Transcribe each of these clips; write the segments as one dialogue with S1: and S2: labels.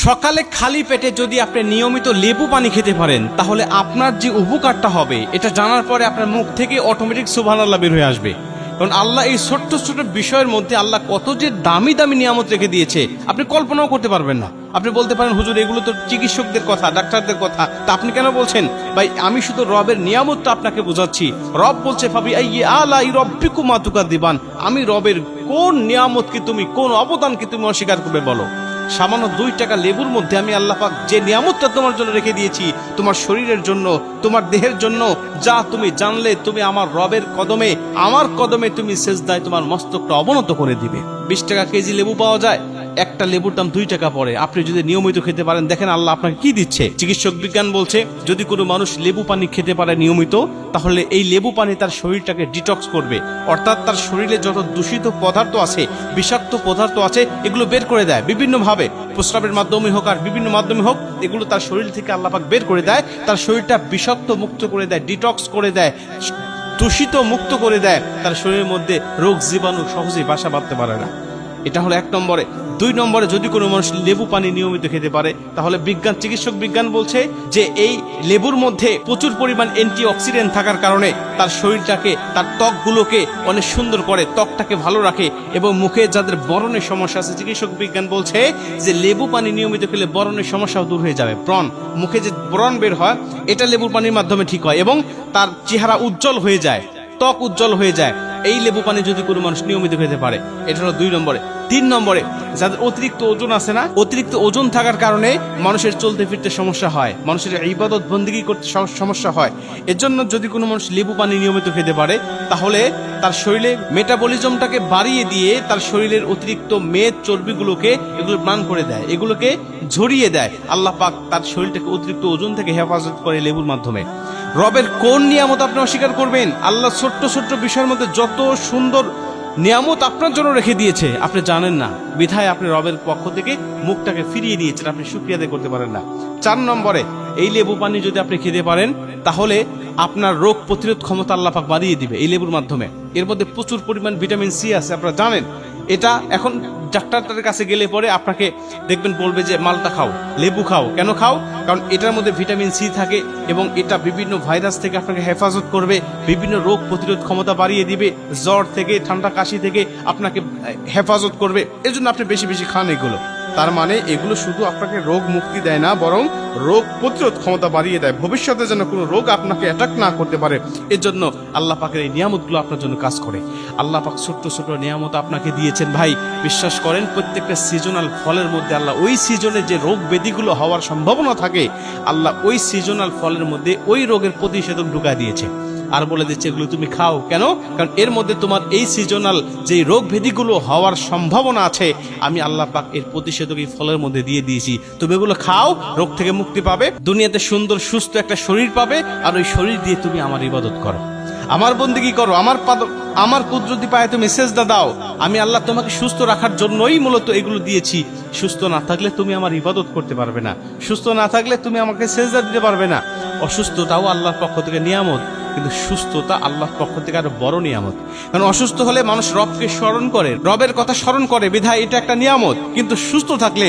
S1: সকালে খালি পেটে যদি আপনি নিয়মিত লেবু পানি খেতে পারেন তাহলে আপনার যে উপকারটা হবে এটা জানার পরে আপনার মুখ থেকে অটোমেটিক সুবহানাল্লাহ বের হয়ে আসবে। কারণ আল্লাহ এই ছোট্ট ছোট্ট বিষয়ের মধ্যে আল্লাহ কত যে দামি দামি নিয়ামত রেখে দিয়েছে আপনি কল্পনাও করতে পারবেন না। আপনি বলতে পারেন হুজুর এগুলো তো চিকিৎসকদের কথা, ডাক্তারদের কথা, তা আপনি কেন বলছেন? ভাই আমি শুধু রবের নিয়ামতটা আপনাকে বোঝাচ্ছি। রব বলছে ফাবি আইয়ি আলাই রব্বিকুমা তুকাদ্দিবান, আমি রবের কোন নিয়ামতকে তুমি, কোন অবদানকে তুমি অস্বীকার করবে বলো? সামান্য 2 টাকা লেবুর মধ্যে আমি আল্লাহ পাক যে নিয়ামতটা তোমার জন্য রেখে দিয়েছি, তোমার শরীরের জন্য, তোমার দেহের জন্য, যা তুমি জানলে তুমি আমার রবের কদমে, আমার কদমে তুমি সেজদায় তোমার মস্তকটা অবনত করে দিবে। 20 টাকা কেজি লেবু পাওয়া যায়, একটা লেবুর দাম 2 টাকা পড়ে। আপনি যদি নিয়মিত খেতে পারেন দেখেন আল্লাহ আপনাকে কি দিচ্ছে। চিকিৎসক বিজ্ঞান বলছে যদি কোনো মানুষ লেবু পানি খেতে পারে নিয়মিত, তাহলে এই লেবু পানি তার শরীরটাকে ডিটক্স করবে, অর্থাৎ তার শরীরে যত দূষিত পদার্থ আছে, বিষাক্ত পদার্থ আছে, এগুলো বের করে দেয় বিভিন্নভাবে, প্রস্রাবের মাধ্যমে হোক আর বিভিন্ন মাধ্যমে হোক, এগুলো তার শরীর থেকে আল্লাহ পাক বের করে দেয়, তার শরীরটা বিষাক্ত মুক্ত করে দেয়, ডিটক্স করে দেয়, দূষিত মুক্ত করে দেয়, তার শরীরের মধ্যে রোগ জীবাণু সহজেই বাসা বাঁধতে পারে না। এটা হলো 1 নম্বরে। 2 নম্বরে যদি কোনো মানুষ লেবু পানি নিয়মিত খেতে পারে তাহলে চিকিৎসক বিজ্ঞান বলছে যে এই লেবুর মধ্যে প্রচুর পরিমাণ অ্যান্টিঅক্সিডেন্ট থাকার কারণে তার শরীরটাকে, তার ত্বকগুলোকে অনেক সুন্দর করে, ত্বকটাকে ভালো রাখে, এবং মুখে যাদের ব্রণের সমস্যা আছে চিকিৎসক বিজ্ঞান বলছে যে লেবু পানি নিয়মিত খেলে ব্রণের সমস্যাও দূর হয়ে যাবে। মুখে যে ব্রণ বের হয় এটা লেবুর পানির মাধ্যমে ঠিক হয় এবং তার চেহারা উজ্জ্বল হয়ে যায়, ত্বক উজ্জ্বল হয়ে যায় এই লেবু পানি যদি কোনো মানুষ নিয়মিত খেতে পারে। এটা হলো 2 নম্বরে। 3 নম্বরে যাদের অতিরিক্ত ওজন আছে না, অতিরিক্ত ওজন থাকার কারণে মানুষের চলতে ফিরতে সমস্যা হয়, মানুষের ইবাদত বন্দেগী করতে সমস্যা হয়। এর জন্য যদি কোনো মানুষ লেবু পানি নিয়মিত খেতে পারে তাহলে তার শরীরে মেটাবলিজমটাকে বাড়িয়ে দিয়ে তার শরীরের অতিরিক্ত মেদ চর্বিগুলোকে এগুলো ম্লান করে দেয়, এগুলোকে ঝরিয়ে দেয়। আল্লাহ পাক তার শরীরটাকে অতিরিক্ত ওজন থেকে হেফাজত করে লেবুর মাধ্যমে। রবের কোন নিয়ামত আপনি অস্বীকার করবেন? আল্লাহ ছোট্ট ছোট্ট বিষয়ের মধ্যে যত সুন্দর নিয়ামত আপনার জন্য রেখে দিয়েছে আপনি জানেন না, বিধায় আপনি রবের পক্ষ থেকে মুখটাকে ফিরিয়ে দিয়েছেন, আপনি শুকরিয়া আদায় করতে পারেন না। 4 নম্বরে এই লেবু পানি যদি আপনি খেতে পারেন তাহলে আপনার রোগ প্রতিরোধ ক্ষমতা আল্লাহ পাক বাড়িয়ে দিবে এই লেবুর মাধ্যমে। এর মধ্যে প্রচুর পরিমাণ ভিটামিন সি আছে, আপনারা জানেন। এটা এখন ডাক্তারের কাছে গেলে পরে আপনাকে দেখবেন বলবে যে মালটা খাও, লেবু খাও। কেন খাও? কারণ এটার মধ্যে ভিটামিন সি থাকে এবং এটা বিভিন্ন ভাইরাস থেকে আপনাকে হেফাজত করবে, বিভিন্ন রোগ প্রতিরোধ ক্ষমতা বাড়িয়ে দিবে, জ্বর থেকে, ঠান্ডা কাশি থেকে আপনাকে হেফাজত করবে। এজন্য আপনি বেশি বেশি খান এগুলো। তার মানে এগুলো শুধু আপনাকে রোগ মুক্তি দেয় না, বরং রোগ প্রতিরোধ ক্ষমতা বাড়িয়ে দেয়, ভবিষ্যতে যেন কোনো রোগ আপনাকে অ্যাটাক না করতে পারে। এর জন্য আল্লাহ পাকের এই নিয়ামতগুলো আপনার জন্য কাজ করে। আল্লাহ পাক ছোট্ট ছোট নিয়ামত আপনাকে দিয়েছেন ভাই, বিশ্বাস করেন প্রত্যেকটা সিজনাল ফলের মধ্যে আল্লাহ ওই সিজনে যে রোগ ব্যাধিগুলো হওয়ার সম্ভাবনা থাকে আল্লাহ ওই সিজনাল ফলের মধ্যে ওই রোগের প্রতিষেধক ঢুকায় দিয়েছে, আর বলে দিচ্ছে এগুলো তুমি খাও। কেন? কারণ এর মধ্যে তোমার এই সিজনাল যে রোগ ভেদিগুলো হওয়ার সম্ভাবনা আছে আমি আল্লাহ পাক এর প্রতিষেধক এই ফলের মধ্যে দিয়ে দিয়েছি, তুমি এগুলো খাও, রোগ থেকে মুক্তি পাবে, দুনিয়াতে সুন্দর সুস্থ একটা শরীর পাবে, আর ওই শরীর দিয়ে তুমি আমার ইবাদত করো, আমার বন্দেগী করো, আমার কুদরতি পায়ে তুমি সেজদা দাও। আমি আল্লাহ তোমাকে সুস্থ রাখার জন্যই মূলত এগুলো দিয়েছি। সুস্থ না থাকলে তুমি আমার ইবাদত করতে পারবে না, সুস্থ না থাকলে তুমি আমাকে সেজদা দিতে পারবে না। অসুস্থতাও আল্লাহর পক্ষ থেকে নিয়ামত, কিন্তু সুস্থতা আল্লাহর পক্ষ থেকে আরো বড় নিয়ামত। কারণ অসুস্থ হলে মানুষ রবকে স্মরণ করে, রবের কথা স্মরণ করে, বিধায় এটা একটা নিয়ামত। কিন্তু সুস্থ থাকলে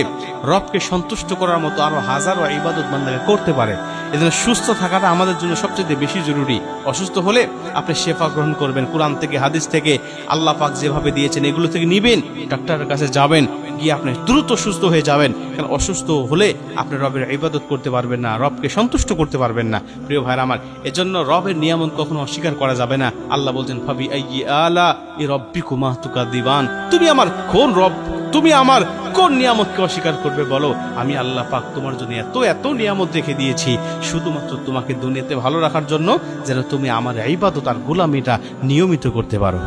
S1: রবকে সন্তুষ্ট করার মতো আরো হাজারো ইবাদত বান্দাকে করতে পারে। এজন্য সুস্থ থাকাটা আমাদের জন্য সবচেয়ে বেশি জরুরি। অসুস্থ হলে আপনি শেফা গ্রহণ করবেন, কোরআন থেকে, হাদিস থেকে, আল্লাহ পাক যেভাবে দিয়েছেন এগুলো থেকে নিবেন, ডাক্তারের কাছে যাবেন, গিয়ে আপনি দ্রুত সুস্থ হয়ে যাবেন। কারণ অসুস্থ হলে আপনি রবের ইবাদত করতে পারবেন না, রবকে সন্তুষ্ট করতে পারবেন না। প্রিয় ভাইরা আমার, এজন্য রবের নিয়ামত কখনো অস্বীকার করা যাবে না। আল্লাহ বলছেন ফাবি আইয়ি আলা রব্বিকুমা তুকাদ্দিবান, তুমি আমার কোন রব, তুমি আমার কোন নিয়ামতকে অস্বীকার করবে বলো? আমি আল্লাহ পাক তোমার জন্য এত এত নিয়ামত রেখে দিয়েছি শুধুমাত্র তোমাকে দুনিয়াতে ভালো রাখার জন্য, যেন তুমি আমার ইবাদত আর গোলামিটা নিয়মিত করতে পারো।